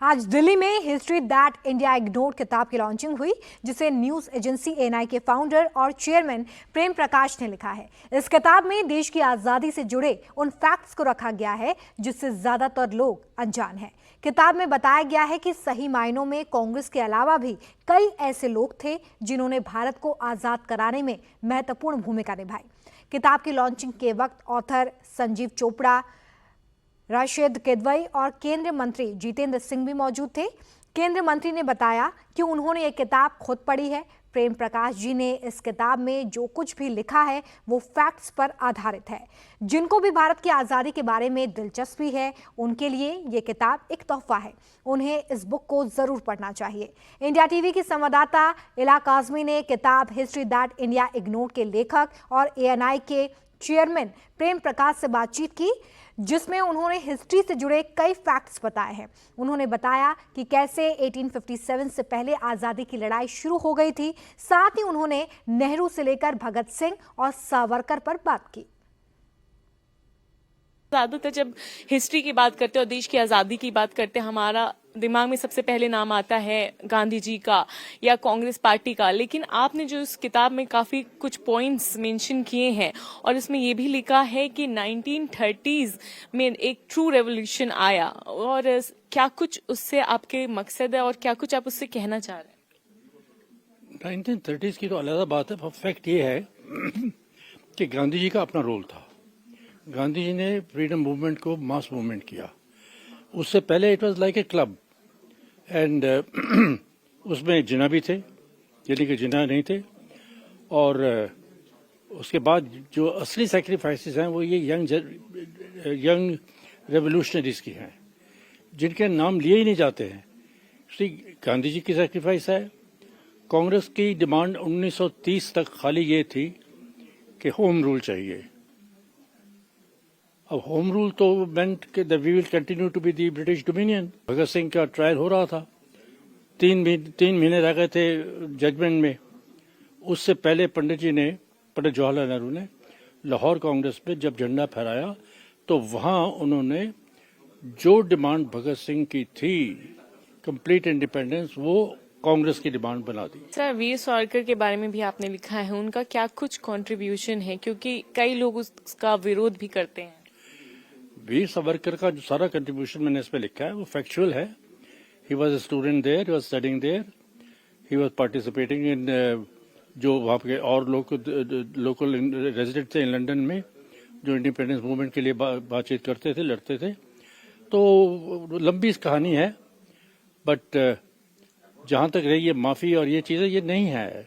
आज दिल्ली में history that India ignored किताब की लॉन्चिंग हुई, जिसे न्यूज एजेंसी एएनआई के फाउंडर और चेयरमैन प्रेम प्रकाश ने लिखा है। इस किताब में देश की आजादी से जुड़े उन फैक्ट्स को रखा गया है जिससे ज्यादातर लोग अनजान हैं। किताब में बताया गया है कि सही मायनों में कांग्रेस के अलावा भी कई ऐसे लोग थे जिन्होंने भारत को आजाद कराने में महत्वपूर्ण भूमिका निभाई। किताब की लॉन्चिंग के वक्त ऑथर संजीव चोपड़ा, राशिद किदवई और केंद्रीय मंत्री जितेंद्र सिंह भी मौजूद थे। केंद्रीय मंत्री ने बताया कि उन्होंने ये किताब खुद पढ़ी है। प्रेम प्रकाश जी ने इस किताब में जो कुछ भी लिखा है वो फैक्ट्स पर आधारित है। जिनको भी भारत की आज़ादी के बारे में दिलचस्पी है उनके लिए ये किताब एक तोहफा है। उन्हें इस बुक को जरूर पढ़ना चाहिए। इंडिया टीवी की संवाददाता इला काजमी ने किताब हिस्ट्री दैट इंडिया इग्नोर्ड के लेखक और एएनआई के चेयरमैन प्रेम प्रकाश से बातचीत की, जिसमें उन्होंने हिस्ट्री से जुड़े कई फैक्ट्स बताए हैं। उन्होंने बताया कि कैसे 1857 से पहले आज़ादी की लड़ाई शुरू हो गई थी। साथ ही उन्होंने नेहरू से लेकर भगत सिंह और सावरकर पर बात की। ज्यादातर जब हिस्ट्री की बात करते हैं और देश की आज़ादी की बात करते हैं, हमारा दिमाग में सबसे पहले नाम आता है गांधी जी का या कांग्रेस पार्टी का। लेकिन आपने जो इस किताब में काफी कुछ पॉइंट्स मेंशन किए हैं और इसमें ये भी लिखा है कि 1930s में एक ट्रू रेवोल्यूशन आया, और क्या कुछ उससे आपके मकसद है और क्या कुछ आप उससे कहना चाह रहे हैं? 1930s की तो अलग बात है। फैक्ट ये है कि गांधी जी का अपना रोल था। गांधी जी ने फ्रीडम मूवमेंट को मास मूवमेंट किया। उससे पहले it was like a club and उसमें जिन्ना भी थे, यानी कि जिन्ना नहीं थे। और उसके बाद जो असली सैक्रिफाइसेस हैं वो ये यंग रेवोल्यूशनरीज की हैं, जिनके नाम लिए ही नहीं जाते हैं। श्री गांधी जी की सैक्रिफाइस है। कांग्रेस की डिमांड 1930 तक खाली ये थी कि होम रूल चाहिए। अब होम रूल तो मेंट कि we will continue to be the British dominion. Bhagat Singh का ट्रायल हो रहा था, 3 महीने रह गए थे जजमेंट में। उससे पहले पंडित जवाहरलाल नेहरू ने लाहौर कांग्रेस में जब झंडा फहराया तो वहां उन्होंने जो डिमांड भगत सिंह की थी, कंप्लीट इंडिपेंडेंस, वो कांग्रेस की डिमांड बना दी। सर, वीर सावरकर के बारे में भी आपने लिखा है, उनका क्या कुछ कंट्रीब्यूशन है, क्योंकि कई लोग उसका विरोध भी करते हैं? वीर सावरकर का जो सारा कंट्रीब्यूशन मैंने इस पे लिखा है वो फैक्चुअल है। He was a student there, he was studying there, he was participating in जो वहाँ के और लोकल रेजिडेंट थे इन लंदन में, जो इंडिपेंडेंस मूवमेंट के लिए बातचीत करते थे, लड़ते थे। तो लंबी कहानी है, बट जहाँ तक रही ये माफी और ये चीजें, ये नहीं है।